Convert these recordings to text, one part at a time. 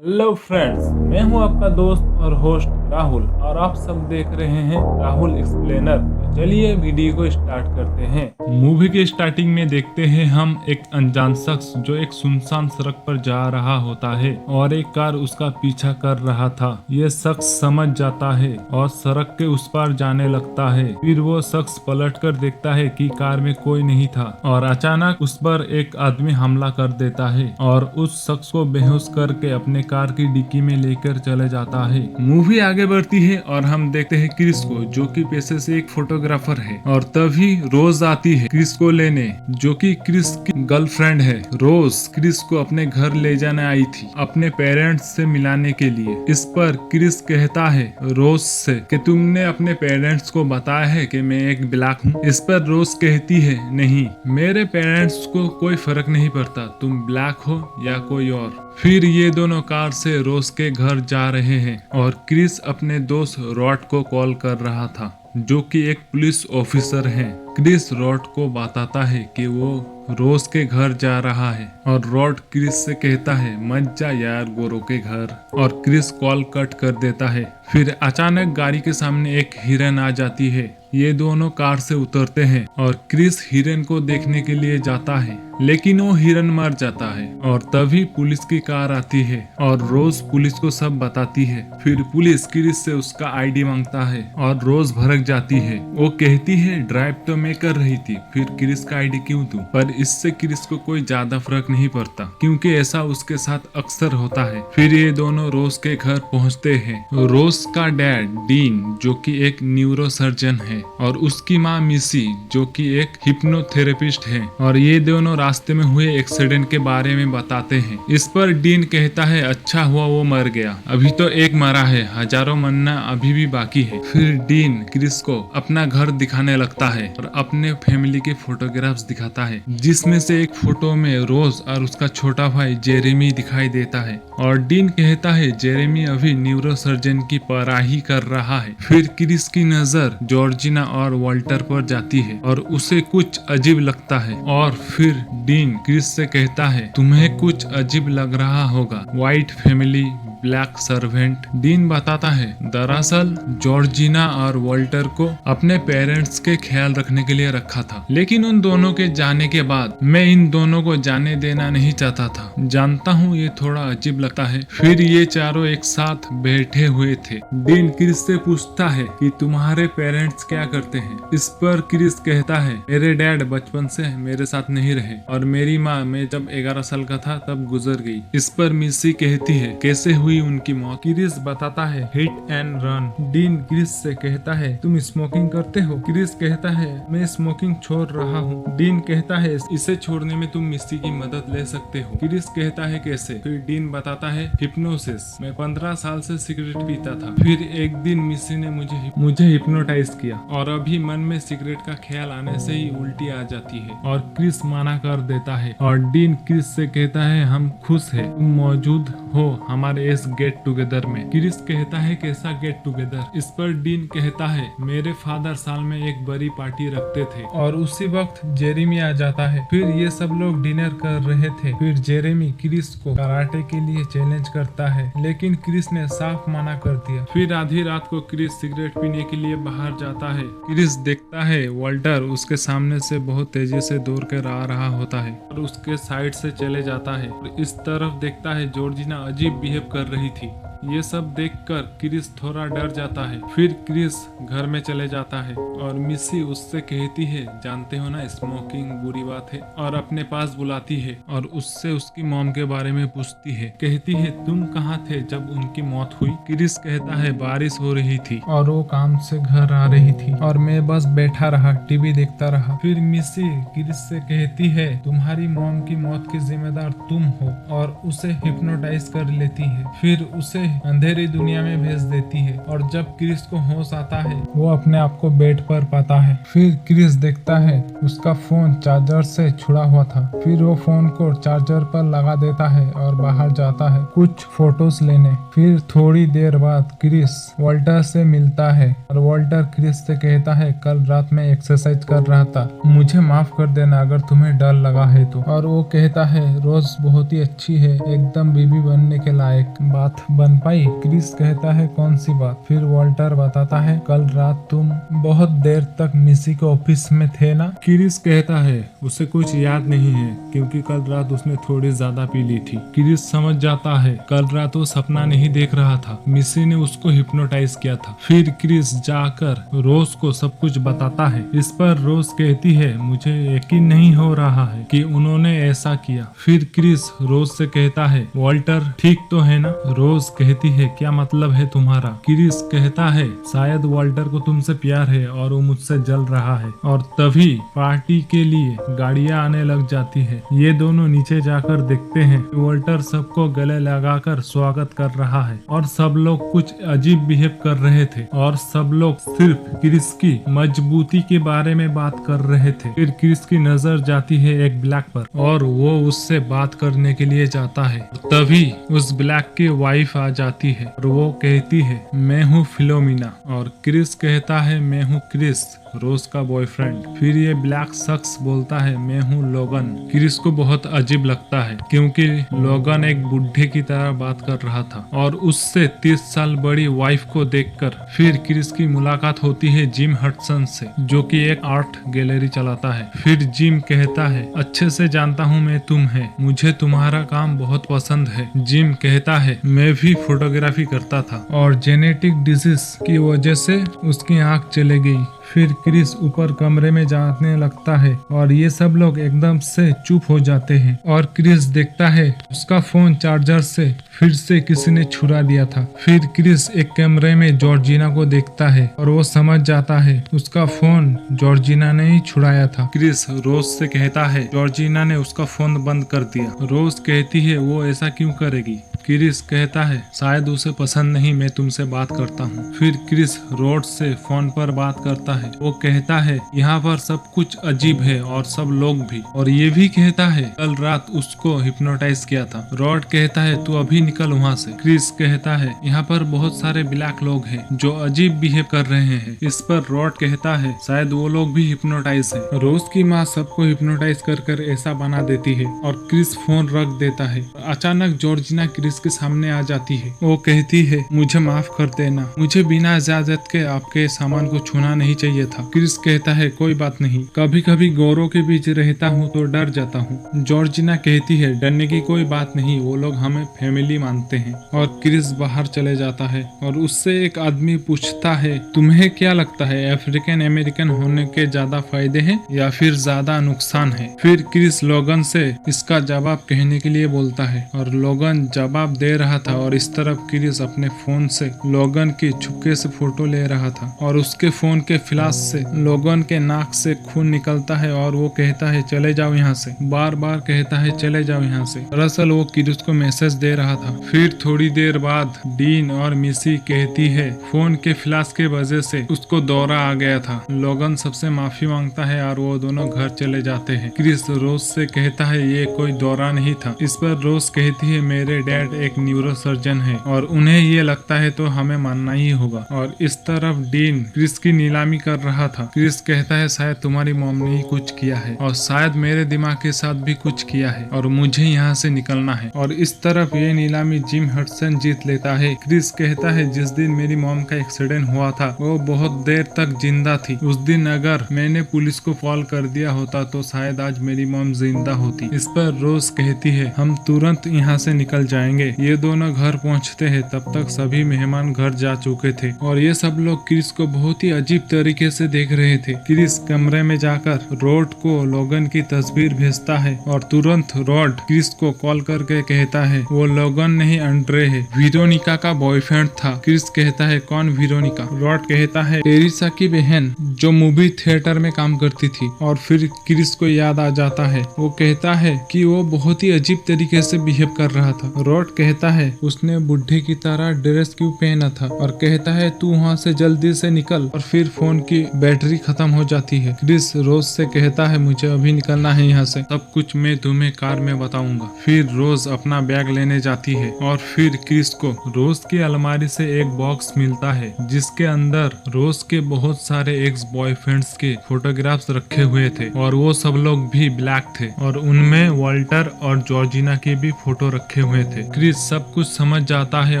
Hello friends, मैं हूं आपका दोस्त और होस्ट राहुल और आप सब देख रहे हैं राहुल एक्सप्लेनर। तो चलिए वीडियो को स्टार्ट करते हैं। मूवी के स्टार्टिंग में देखते हैं हम एक अनजान शख्स जो एक सुनसान सड़क पर जा रहा होता है और एक कार उसका पीछा कर रहा था। ये शख्स समझ जाता है और सड़क के उस पार जाने लगता है। फिर वो शख्स पलटकर देखता है कि कार में कोई नहीं था और अचानक उस पर एक आदमी हमला कर देता है और उस शख्स को बेहोश करके अपने कार की डिक्की में लेकर चले जाता है। मूवी आगे बढ़ती है और हम देखते हैं क्रिस को, जो कि पेशे से एक फोटोग्राफर है। और तभी रोज आती है क्रिस को लेने, जो कि क्रिस की गर्लफ्रेंड है। रोज क्रिस को अपने घर ले जाने आई थी अपने पेरेंट्स से मिलाने के लिए। इस पर क्रिस कहता है रोज से कि तुमने अपने पेरेंट्स को बताया है कि मैं एक ब्लैक हूँ। इस पर रोज कहती है नहीं, मेरे पेरेंट्स को कोई फर्क नहीं पड़ता तुम ब्लैक हो या कोई और। फिर ये दोनों कार से रोज के घर जा रहे हैं और क्रिस अपने दोस्त रॉड को कॉल कर रहा था, जो कि एक पुलिस ऑफिसर है। क्रिस रॉड को बताता है कि वो रोज के घर जा रहा है और रॉड क्रिस से कहता है मत जा यार गोरो के घर, और क्रिस कॉल कट कर देता है। फिर अचानक गाड़ी के सामने एक हिरन आ जाती है। ये दोनों कार से उतरते हैं और क्रिस हिरन को देखने के लिए जाता है, लेकिन वो हिरन मर जाता है। और तभी पुलिस की कार आती है और रोज पुलिस को सब बताती है। फिर पुलिस क्रिस से उसका आईडी मांगता है और रोज भड़क जाती है। वो कहती है ड्राइव तो मैं कर रही थी, फिर क्रिस का आईडी क्यों दूं? पर इससे क्रिस को कोई ज्यादा फर्क नहीं पड़ता, क्योंकि ऐसा उसके साथ अक्सर होता है। फिर ये दोनों रोज के घर पहुंचते हैं। रोज का डैड डीन, जो कि एक न्यूरो सर्जन है, और उसकी माँ मिसी, जो कि एक हिप्नोथेरेपिस्ट है। और ये दोनों रास्ते में हुए एक्सीडेंट के बारे में बताते हैं। इस पर डीन कहता है अच्छा हुआ वो मर गया, अभी तो एक मरा है, हजारों मरना अभी भी बाकी है। फिर डीन क्रिस को अपना घर दिखाने लगता है और अपने फैमिली के फोटोग्राफ्स दिखाता है, जिसमें से एक फोटो में रोज और उसका छोटा भाई जेरेमी दिखाई देता है। और डीन कहता है जेरेमी अभी न्यूरो सर्जन की पढ़ाई कर रहा है। फिर क्रिस की नजर जॉर्जिना और वॉल्टर पर जाती है और उसे कुछ अजीब लगता है। और फिर डीन क्रिस से कहता है तुम्हें कुछ अजीब लग रहा होगा, white family black servant. Dean बताता है दरअसल जॉर्जिना और वॉल्टर को अपने पेरेंट्स के ख्याल रखने के लिए रखा था, लेकिन उन दोनों के जाने के बाद मैं इन दोनों को जाने देना नहीं चाहता था। जानता हूँ ये थोड़ा अजीब लगता है। फिर ये चारों एक साथ बैठे हुए थे। डीन क्रिस से पूछता है कि तुम्हारे पेरेंट्स क्या करते हैं? इस पर क्रिस कहता है मेरे डैड बचपन से मेरे साथ नहीं रहे और मेरी माँ मैं जब 11 साल का था तब गुजर गई। इस पर मिसी कहती है कैसे हुई उनकी मौत? क्रिस बताता है hit and run. Dean Chris से कहता है तुम स्मोकिंग करते हो? क्रिस कहता है मैं स्मोकिंग छोड़ रहा हूँ। डीन कहता है इसे छोड़ने में तुम मिसी की मदद ले सकते हो। क्रिस कहता है कैसे? फिर डीन बताता है हिप्नोसिस, मैं 15 साल से सिगरेट पीता था, फिर एक दिन मिसी ने मुझे हिप्नोटाइज किया और अभी मन में सिगरेट का ख्याल आने से ही उल्टी आ जाती है। और क्रिस मना कर देता है और डीन क्रिस से कहता है हम खुश है तुम मौजूद हो हमारे इस गेट टुगेदर में। क्रिस कहता है कैसा गेट टुगेदर? इस पर डीन कहता है मेरे फादर साल में एक बड़ी पार्टी रखते थे। और उसी वक्त जेरेमी आ जाता है। फिर ये सब लोग डिनर कर रहे थे। फिर जेरेमी क्रिस को कराटे के लिए चैलेंज करता है, लेकिन क्रिस ने साफ मना कर दिया। फिर आधी रात को क्रिस सिगरेट पीने के लिए बाहर जाता है। क्रिस देखता है वॉल्टर उसके सामने से बहुत तेजी से दौड़ कर आ रहा होता है और उसके साइड से चले जाता है। और इस तरफ देखता है जॉर्जिना अजीब बिहेव कर रही थी। ये सब देखकर क्रिस थोड़ा डर जाता है। फिर क्रिस घर में चले जाता है और मिसी उससे कहती है जानते हो ना स्मोकिंग बुरी बात है, और अपने पास बुलाती है और उससे उसकी मॉम के बारे में पूछती है। कहती है तुम कहाँ थे जब उनकी मौत हुई? क्रिस कहता है बारिश हो रही थी और वो काम से घर आ रही थी और मैं बस बैठा रहा टीवी देखता रहा। फिर मिसी क्रिस से कहती है तुम्हारी मॉम की मौत की जिम्मेदार तुम हो और उसे हिप्नोटाइज कर लेती है। फिर उसे अंधेरी दुनिया में भेज देती है और जब क्रिस को होश आता है वो अपने आप को बेड पर पाता है। फिर क्रिस देखता है उसका फोन चार्जर से छुड़ा हुआ था। फिर वो फोन को चार्जर पर लगा देता है और बाहर जाता है कुछ फोटोज लेने। फिर थोड़ी देर बाद क्रिस वॉल्टर से मिलता है और वॉल्टर क्रिस से कहता है कल रात में एक्सरसाइज कर रहा था, मुझे माफ कर देना अगर तुम्हें डर लगा है तो। और वो कहता है रोज बहुत ही अच्छी है, एकदम बीबी बनने के लायक। बात बन पाई? क्रिस कहता है कौन सी बात? फिर वॉल्टर बताता है कल रात तुम बहुत देर तक मिसी के ऑफिस में थे ना। क्रिस कहता है उसे कुछ याद नहीं है क्योंकि कल रात उसने थोड़ी ज्यादा पी ली थी। क्रिस समझ जाता है कल रात वो सपना नहीं देख रहा था, मिसी ने उसको हिप्नोटाइज किया था। फिर क्रिस जाकर रोज को सब कुछ बताता है। इस पर रोज कहती है मुझे यकीन नहीं हो रहा है कि उन्होंने ऐसा किया। फिर क्रिस रोज से कहता है वॉल्टर ठीक तो है ना। रोज कहती है क्या मतलब है तुम्हारा। क्रिस कहता है शायद वॉल्टर को तुमसे प्यार है और वो मुझसे जल रहा है। और तभी पार्टी के लिए गाड़ियां आने लग जाती है। ये दोनों नीचे जाकर देखते हैं वॉल्टर सबको गले लगाकर स्वागत कर रहा है और सब लोग कुछ अजीब बिहेव कर रहे थे और सब लोग सिर्फ क्रिस की मजबूती के बारे में बात कर रहे थे। फिर क्रिस की नजर जाती है एक ब्लैक पर और वो उससे बात करने के लिए जाता है। तभी उस ब्लैक की वाइफ आ जाती है और वो कहती है मैं हूँ फिलोमिना और क्रिस कहता है मैं हूँ क्रिस, रोज का बॉयफ्रेंड। फिर ये ब्लैक शख्स बोलता है मैं हूँ लोगन। क्रिस को बहुत अजीब लगता है क्योंकि लोगन एक बुढ़े की तरह बात कर रहा था और उससे 30 साल बड़ी वाइफ को देखकर फिर क्रिस की मुलाकात होती है जिम हडसन से जो कि एक आर्ट गैलरी चलाता है। फिर जिम कहता है अच्छे से जानता हूँ मैं तुम है, मुझे तुम्हारा काम बहुत पसंद है। जिम कहता है मैं भी फोटोग्राफी करता था और जेनेटिक डिजीज की वजह से उसकी आंख चले गई। फिर क्रिस ऊपर कमरे में जाने लगता है और ये सब लोग एकदम से चुप हो जाते हैं और क्रिस देखता है उसका फोन चार्जर से फिर से किसी ने छुड़ा दिया था। फिर क्रिस एक कमरे में जॉर्जिना को देखता है और वो समझ जाता है उसका फोन जॉर्जिना ने ही छुड़ाया था। क्रिस रोज से कहता है जॉर्जिना ने उसका फोन बंद कर दिया। रोज कहती है वो ऐसा क्यों करेगी। क्रिस कहता है शायद उसे पसंद नहीं मैं तुमसे बात करता हूँ। फिर क्रिस रोड से फोन पर बात करता है। वो कहता है यहाँ पर सब कुछ अजीब है और सब लोग भी, और ये भी कहता है कल रात उसको हिप्नोटाइज किया था। रॉड कहता है तू अभी निकल वहाँ से। क्रिस कहता है यहाँ पर बहुत सारे ब्लैक लोग हैं जो अजीब बिहेव कर रहे हैं। इस पर रॉड कहता है शायद वो लोग भी हिप्नोटाइज है। रोज की माँ सबको हिप्नोटाइज कर ऐसा बना देती है और क्रिस फोन रख देता है। अचानक जॉर्जिना क्रिस के सामने आ जाती है। वो कहती है मुझे माफ कर देना, मुझे बिना इजाजत के आपके सामान को छूना नहीं चाहिए था। क्रिस कहता है कोई बात नहीं, कभी कभी गौरों के बीच रहता हूँ तो डर जाता हूँ। जॉर्जिना कहती है डरने की कोई बात नहीं, वो लोग हमें फैमिली मानते हैं। और क्रिस बाहर चले जाता है और उससे एक आदमी पूछता है तुम्हें क्या लगता है अफ्रीकन अमेरिकन होने के ज्यादा फायदे हैं या फिर ज्यादा नुकसान है। फिर क्रिस लोगन से इसका जवाब कहने के लिए बोलता है और लोगन जवाब दे रहा था और इस तरफ क्रिस अपने फोन से लोगन की छुपके से फोटो ले रहा था और उसके फोन के फ्लैश से लोगन के नाक से खून निकलता है और वो कहता है चले जाओ यहाँ से, बार बार कहता है चले जाओ यहाँ से। दरअसल वो क्रिस को मैसेज दे रहा था। फिर थोड़ी देर बाद डीन और मिसी कहती है फोन के फ्लैश के वजह से उसको दौरा आ गया था। लोगन सबसे माफी मांगता है और वो दोनों घर चले जाते हैं। क्रिस रोज से कहता है ये कोई दौरा नहीं था। इस पर रोज कहती है मेरे डैड एक न्यूरो सर्जन है और उन्हें ये लगता है तो हमें मानना ही होगा। और इस तरफ डीन क्रिस की नीलामी कर रहा था। क्रिस कहता है शायद तुम्हारी मॉम ने ही कुछ किया है और शायद मेरे दिमाग के साथ भी कुछ किया है और मुझे यहाँ से निकलना है। और इस तरफ ये नीलामी जिम हडसन जीत लेता है। क्रिस कहता है जिस दिन मेरी मॉम का एक्सीडेंट हुआ था वो बहुत देर तक जिंदा थी। उस दिन अगर मैंने पुलिस को कॉल कर दिया होता तो शायद आज मेरी मॉम जिंदा होती। इस पर रोज कहती है हम तुरंत यहाँ से निकल जाएंगे। ये दोनों घर पहुँचते हैं तब तक सभी मेहमान घर जा चुके थे और ये सब लोग क्रिस को बहुत ही अजीब तरीके से देख रहे थे। क्रिस कमरे में जाकर रॉड को लोगन की तस्वीर भेजता है और तुरंत रॉड क्रिस को कॉल करके कहता है वो लोगन नहीं अंड्रे है, वीरोनिका का बॉयफ्रेंड था। क्रिस कहता है कौन वीरोनिका। रॉड कहता है टेरिसा की बहन जो मूवी थिएटर में काम करती थी। और फिर क्रिस को याद आ जाता है। वो कहता है कि वो बहुत ही अजीब तरीके से बिहेव कर रहा था। रॉड कहता है उसने बुढ़ी की तरह ड्रेस क्यों पहना था और कहता है तू वहाँ से जल्दी से निकल, और फिर फोन की बैटरी खत्म हो जाती है। क्रिस रोज से कहता है मुझे अभी निकलना है यहाँ से, सब कुछ मैं तुम्हें कार में बताऊंगा। फिर रोज अपना बैग लेने जाती है और फिर क्रिस को रोज की अलमारी से एक बॉक्स मिलता है जिसके अंदर रोज के बहुत सारे एक्स बॉयफ्रेंड्स के फोटोग्राफ्स रखे हुए थे और वो सब लोग भी ब्लैक थे और उनमें वॉल्टर और जॉर्जिना के भी फोटो रखे हुए थे। क्रिस सब कुछ समझ जाता है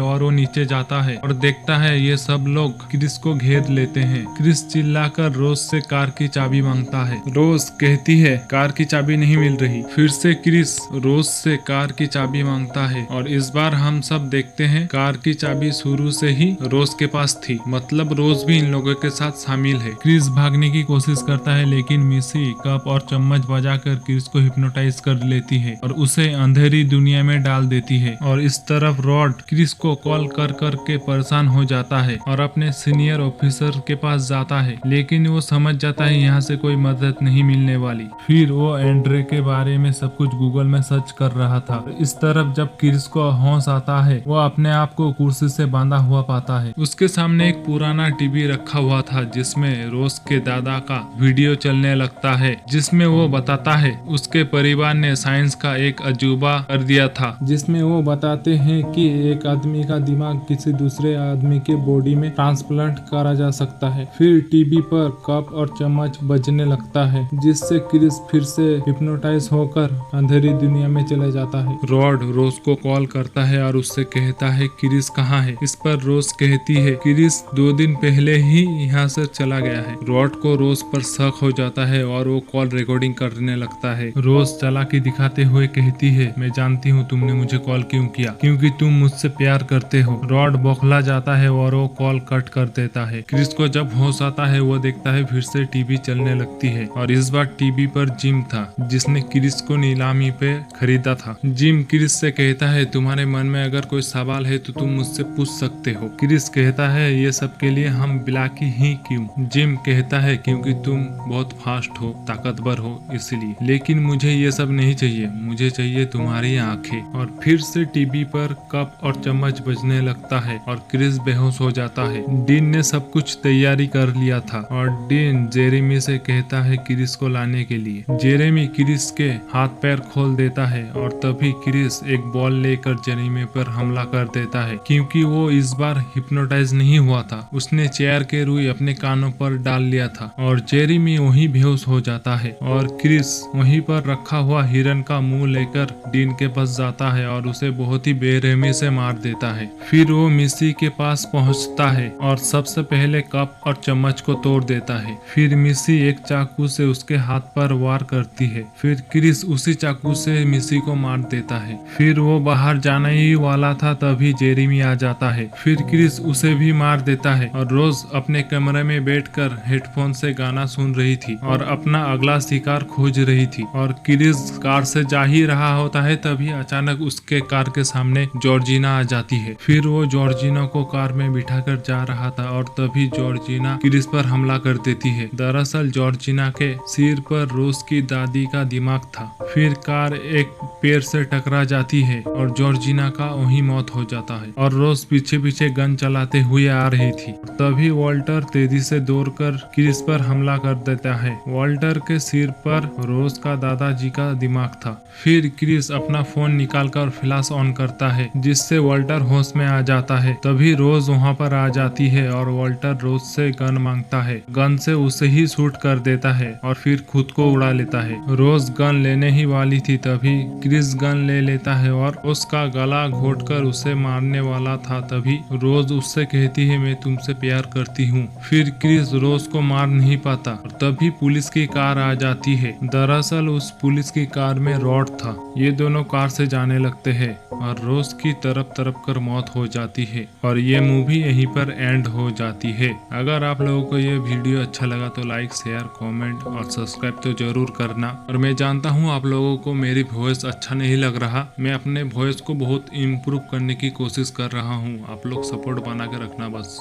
और वो नीचे जाता है और देखता है ये सब लोग क्रिस को घेर लेते हैं। क्रिस चिल्लाकर रोज से कार की चाबी मांगता है। रोज कहती है कार की चाबी नहीं मिल रही। फिर से क्रिस रोज से कार की चाबी मांगता है और इस बार हम सब देखते हैं कार की चाबी शुरू से ही रोज के पास थी, मतलब रोज भी इन लोगों के साथ शामिल है। क्रिस भागने की कोशिश करता है लेकिन मिसी कप और चम्मच बजाकर क्रिस को हिप्नोटाइज कर लेती है और उसे अंधेरी दुनिया में डाल देती है। और इस तरफ रॉड क्रिस को कॉल कर कर के परेशान हो जाता है और अपने सीनियर ऑफिसर के पास जाता है, लेकिन वो समझ जाता है यहाँ से कोई मदद नहीं मिलने वाली। फिर वो एंड्रे के बारे में सब कुछ गूगल में सर्च कर रहा था। इस तरफ जब क्रिस को होश आता है वो अपने आप को कुर्सी से बांधा हुआ पाता है। उसके सामने एक पुराना टीवी रखा हुआ था जिसमें रोज के दादा का वीडियो चलने लगता है, जिसमें वो बताता है उसके परिवार ने साइंस का एक अजूबा कर दिया था, जिसमें वो बताते हैं कि एक आदमी का दिमाग किसी दूसरे आदमी के बॉडी में ट्रांसप्लांट करा जा सकता है। फिर टीवी पर कप और चम्मच बजने लगता है जिससे क्रिस फिर से हिप्नोटाइज होकर अंधेरी दुनिया में चले जाता है। रॉड रोज को कॉल करता है और उससे कहता है क्रिस कहाँ है। इस पर रोज कहती है क्रिस 2 दिन पहले ही यहाँ से चला गया है। रॉड को रोज पर शक हो जाता है और वो कॉल रिकॉर्डिंग करने लगता है। रोज चालाकी दिखाते हुए कहती है मैं जानती हूँ तुमने मुझे कॉल क्यों किया, क्योंकि तुम मुझसे प्यार करते हो। रॉड बौखला जाता है और वो कॉल कट कर देता है। क्रिस को जब होश आता है वो देखता है फिर से टीवी चलने लगती है और इस बार टीवी पर जिम था जिसने क्रिस को नीलामी पे खरीदा था। जिम क्रिस से कहता है तुम्हारे मन में अगर कोई सवाल है तो तुम मुझसे पूछ सकते हो। क्रिस कहता है ये सब के लिए हम ब्लैकी ही क्यों। जिम कहता है क्योंकि तुम बहुत फास्ट हो, ताकतवर हो इसलिए, लेकिन मुझे ये सब नहीं चाहिए, मुझे चाहिए तुम्हारी आंखें। और फिर से टीवी पर कप और चम्मच बजने लगता है और क्रिस बेहोश हो जाता है। डीन ने सब कुछ तैयारी कर लिया था और डीन जेरेमी से कहता है क्रिस को लाने के लिए। जेरेमी क्रिस के हाथ पैर खोल देता है और तभी क्रिस एक बॉल लेकर जेरेमी पर हमला कर देता है। क्योंकि वो इस बार हिप्नोटाइज नहीं हुआ था, उसने चेयर के रुई अपने कानों पर डाल लिया था और जेरेमी वहीं बेहोश हो जाता है और क्रिस वहीं पर रखा हुआ हिरन का मुंह लेकर डीन के पास जाता है और उसे बहुत ही बेरहमी से मार देता है। फिर वो मिसी के पास पहुंचता है और सबसे पहले कप और चम्मच को तोड़ देता है। फिर मिसी एक चाकू से उसके हाथ पर वार करती है। फिर क्रिस उसी चाकू से मिसी को मार देता है। फिर वो बाहर जाने ही वाला था तभी जेरेमी आ जाता है। फिर क्रिस उसे भी मार देता है और रोज अपने कमरे में बैठकर हेडफोन से गाना सुन रही थी और अपना अगला शिकार खोज रही थी। और क्रिस कार से जा ही रहा होता है तभी अचानक उसके कार के सामने जॉर्जिना आ जाती है। फिर वो जॉर्जिना को कार में बिठाकर जा रहा था और तभी जॉर्जिना क्रिस पर हमला कर देती है। दरअसल जॉर्जिना के सिर पर रोज की दादी का दिमाग था। फिर कार एक पेड़ से टकरा जाती है और जॉर्जिना का वहीं मौत हो जाता है और रोज पीछे पीछे गन चलाते हुए आ रही थी। तभी वॉल्टर तेजी से दौड़कर क्रिस पर हमला कर देता है। वॉल्टर के सिर पर रोज का दादाजी का दिमाग था। फिर क्रिस अपना फोन निकालकर फ्लैश ऑन करता है जिससे वॉल्टर होश में आ जाता है। तभी रोज वहां पर आ जाती है और वॉल्टर रोज से गन मांगता है। गन से उसे ही शूट कर देता है और फिर खुद को उड़ा लेता है। रोज गन लेने ही वाली थी तभी क्रिस गन ले लेता है और उसका गला घोटकर उसे मारने वाला था। तभी रोज उससे कहती है मैं तुमसे प्यार करती हूँ। फिर क्रिस रोज को मार नहीं पाता और तभी पुलिस की कार आ जाती है। दरअसल उस पुलिस की कार में रॉड था। ये दोनों कार से जाने लगते हैं और रोज की तरफ कर मौत हो जाती है और ये मूवी यहीं पर एंड हो जाती है। अगर आप लोगों को ये वीडियो अच्छा लगा तो लाइक, शेयर, कमेंट और सब्सक्राइब तो जरूर करना। और मैं जानता हूँ आप लोगों को मेरी वॉइस अच्छा नहीं लग रहा, मैं अपने वॉइस को बहुत इम्प्रूव करने की कोशिश कर रहा हूँ। आप लोग सपोर्ट बना के रखना बस।